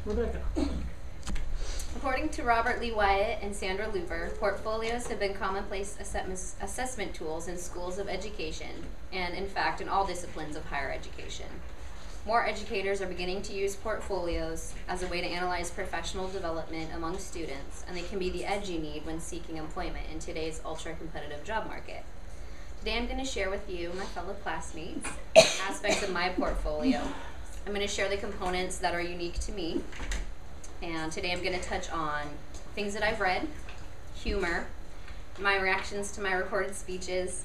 Rebekah. According to Robert Lee Wyatt and Sandra Luber, portfolios have been commonplace assessment tools in schools of education and, in fact, in all disciplines of higher education. More educators are beginning to use portfolios as a way to analyze professional development among students, and they can be the edge you need when seeking employment in today's ultra-competitive job market. Today I'm going to share with you, my fellow classmates, aspects of my portfolio. I'm going to share the components that are unique to me, and today I'm going to touch on things that I've read, humor, my reactions to my recorded speeches,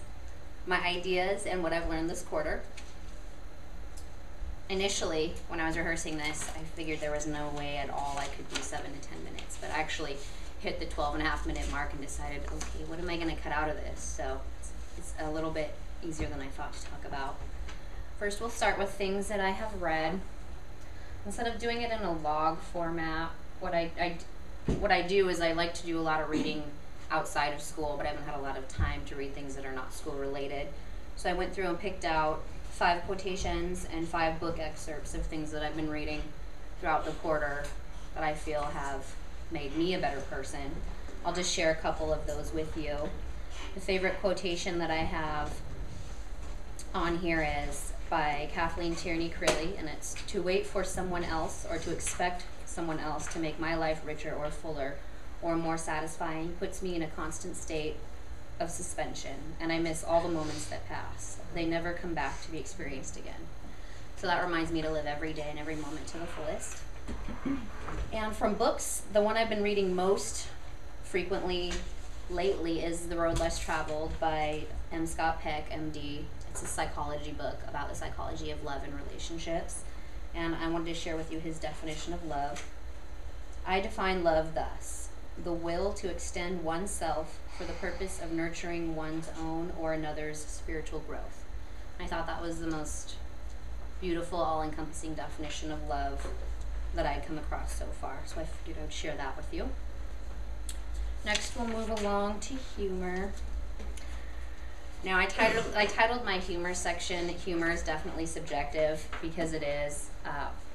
my ideas, and what I've learned this quarter. Initially, when I was rehearsing this, I figured there was no way at all I could do 7 to 10 minutes, but I actually hit the 12.5-minute mark and decided, okay, what am I going to cut out of this? So it's a little bit easier than I thought to talk about. First, we'll start with things that I have read. Instead of doing it in a log format, what I do is I like to do a lot of reading outside of school, but I haven't had a lot of time to read things that are not school related. So I went through and picked out 5 quotations and 5 book excerpts of things that I've been reading throughout the quarter that I feel have made me a better person. I'll just share a couple of those with you. The favorite quotation that I have on here is by Kathleen Tierney-Crilly, and it's, "To wait for someone else or to expect someone else to make my life richer or fuller or more satisfying puts me in a constant state of suspension, and I miss all the moments that pass. They never come back to be experienced again." So that reminds me to live every day and every moment to the fullest. And from books, the one I've been reading most frequently lately is The Road Less Traveled by M. Scott Peck, MD. It's a psychology book about the psychology of love and relationships. And I wanted to share with you his definition of love. "I define love thus: the will to extend oneself for the purpose of nurturing one's own or another's spiritual growth." I thought that was the most beautiful, all-encompassing definition of love that I'd come across so far. So I figured I would share that with you. Next, we'll move along to humor. Now, I titled my humor section, "Humor is Definitely Subjective," because it is.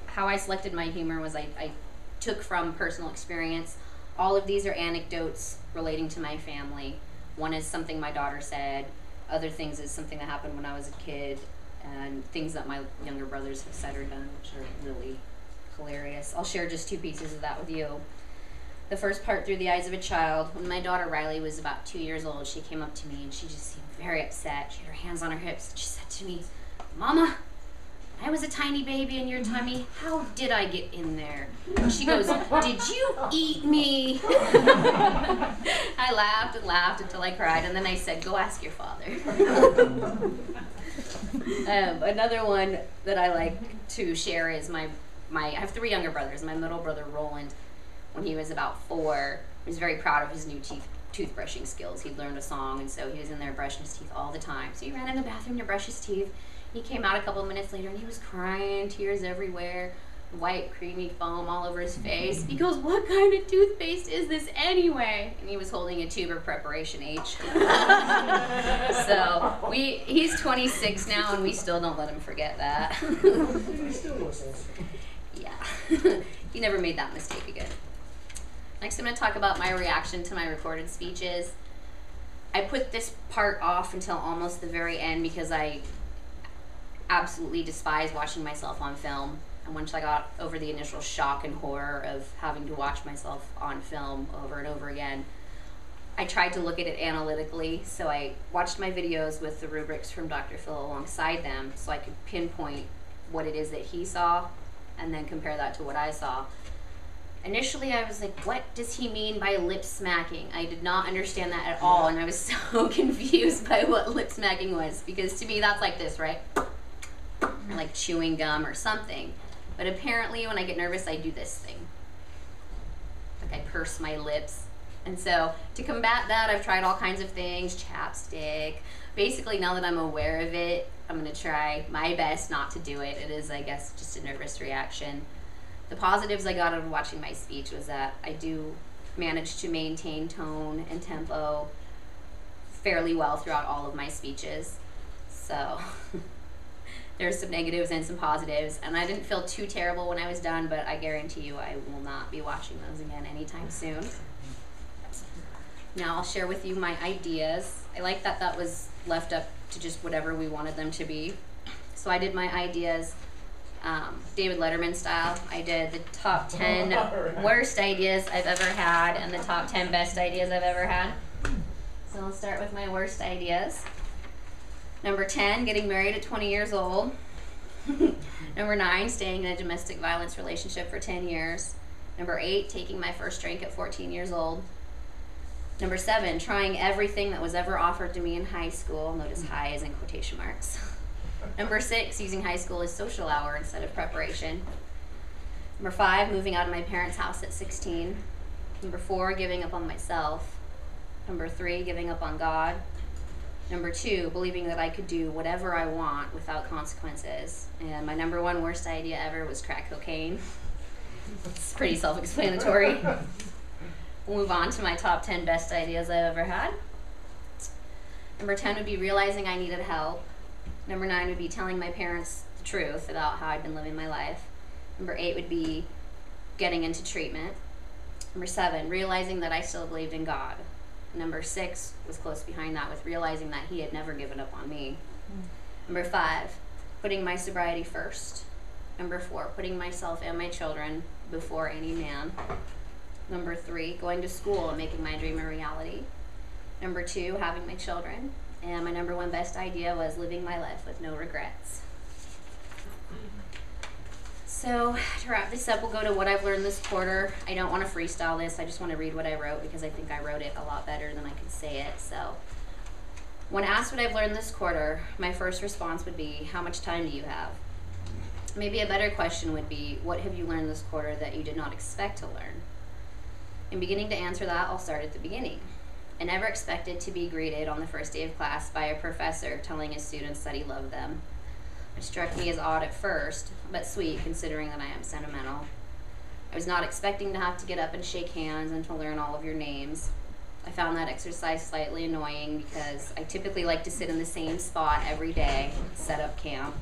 How I selected my humor was I took from personal experience. All of these are anecdotes relating to my family. One is something my daughter said. Other things is something that happened when I was a kid, and things that my younger brothers have said or done, which are really hilarious. I'll share just 2 pieces of that with you. The first part, through the eyes of a child. When my daughter Riley was about 2 years old, she came up to me and she just seemed very upset. She had her hands on her hips and she said to me, "Mama, I was a tiny baby in your tummy. How did I get in there?" And she goes, "Did you eat me?" I laughed and laughed until I cried, and then I said, "Go ask your father." Another one that I like to share is I have 3 younger brothers. My middle brother, Roland, when he was about 4, was very proud of his new toothbrushing skills. He'd learned a song, and so he was in there brushing his teeth all the time. So he ran in the bathroom to brush his teeth. He came out a couple of minutes later, and he was crying, tears everywhere, white, creamy foam all over his face. He goes, "What kind of toothpaste is this anyway?" And he was holding a tube of Preparation H. So he's 26 now, and we still don't let him forget that. He still listens. Yeah. He never made that mistake again. Next, I'm going to talk about my reaction to my recorded speeches. I put this part off until almost the very end because I absolutely despise watching myself on film. And once I got over the initial shock and horror of having to watch myself on film over and over again, I tried to look at it analytically. So I watched my videos with the rubrics from Dr. Phil alongside them so I could pinpoint what it is that he saw and then compare that to what I saw. Initially, I was like, what does he mean by lip smacking? I did not understand that at all, and I was so confused by what lip smacking was, because to me, that's like this, right? Or like chewing gum or something. But apparently, when I get nervous, I do this thing. Like I purse my lips. And so, to combat that, I've tried all kinds of things, chapstick. Basically, now that I'm aware of it, I'm going to try my best not to do it. It is, I guess, just a nervous reaction. The positives I got out of watching my speech was that I do manage to maintain tone and tempo fairly well throughout all of my speeches. So There's some negatives and some positives, and I didn't feel too terrible when I was done, but I guarantee you I will not be watching those again anytime soon. Now I'll share with you my ideas. I like that that was left up to just whatever we wanted them to be. So I did my ideas David Letterman style. I did the top 10 worst ideas I've ever had and the top 10 best ideas I've ever had. So I'll start with my worst ideas. Number 10, getting married at 20 years old. Number 9, staying in a domestic violence relationship for 10 years. Number 8, taking my first drink at 14 years old. Number 7, trying everything that was ever offered to me in high school. Notice high is in quotation marks. Number 6, using high school as social hour instead of preparation. Number 5, moving out of my parents' house at 16. Number 4, giving up on myself. Number 3, giving up on God. Number 2, believing that I could do whatever I want without consequences. And my number 1 worst idea ever was crack cocaine. It's pretty self-explanatory. We'll move on to my top 10 best ideas I've ever had. Number 10 would be realizing I needed help. Number 9 would be telling my parents the truth about how I'd been living my life. Number 8 would be getting into treatment. Number 7, realizing that I still believed in God. Number 6 was close behind that with realizing that He had never given up on me. Number 5, putting my sobriety first. Number 4, putting myself and my children before any man. Number 3, going to school and making my dream a reality. Number 2, having my children. And my number 1 best idea was living my life with no regrets. So to wrap this up, we'll go to what I've learned this quarter. I don't want to freestyle this. I just want to read what I wrote because I think I wrote it a lot better than I could say it. So when asked what I've learned this quarter, my first response would be, how much time do you have? Maybe a better question would be, what have you learned this quarter that you did not expect to learn? In beginning to answer that, I'll start at the beginning. I never expected to be greeted on the first day of class by a professor telling his students that he loved them. It struck me as odd at first, but sweet considering that I am sentimental. I was not expecting to have to get up and shake hands and to learn all of your names. I found that exercise slightly annoying because I typically like to sit in the same spot every day, set up camp.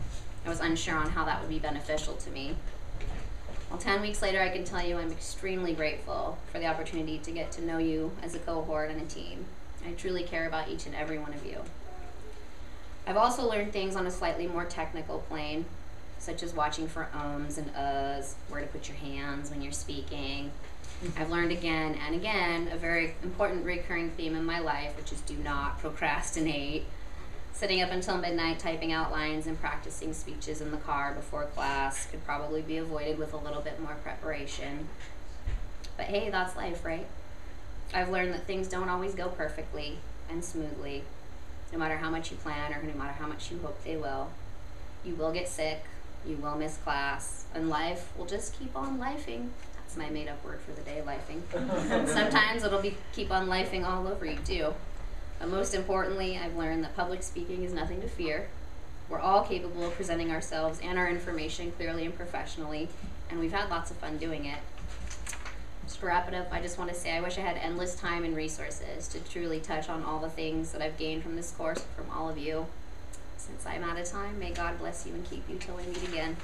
I was unsure on how that would be beneficial to me. Well, 10 weeks later, I can tell you I'm extremely grateful for the opportunity to get to know you as a cohort and a team. I truly care about each and every one of you. I've also learned things on a slightly more technical plane, such as watching for ums and uhs, where to put your hands when you're speaking. I've learned again and again a very important recurring theme in my life, which is do not procrastinate. Sitting up until midnight typing outlines and practicing speeches in the car before class could probably be avoided with a little bit more preparation. But hey, that's life, right? I've learned that things don't always go perfectly and smoothly, no matter how much you plan or no matter how much you hope they will. You will get sick, you will miss class, and life will just keep on lifing. That's my made-up word for the day, lifing. Sometimes it'll be keep on lifing all over you, too. But most importantly, I've learned that public speaking is nothing to fear. We're all capable of presenting ourselves and our information clearly and professionally, and we've had lots of fun doing it. Just to wrap it up, I just want to say I wish I had endless time and resources to truly touch on all the things that I've gained from this course from all of you. Since I'm out of time, may God bless you and keep you till we meet again.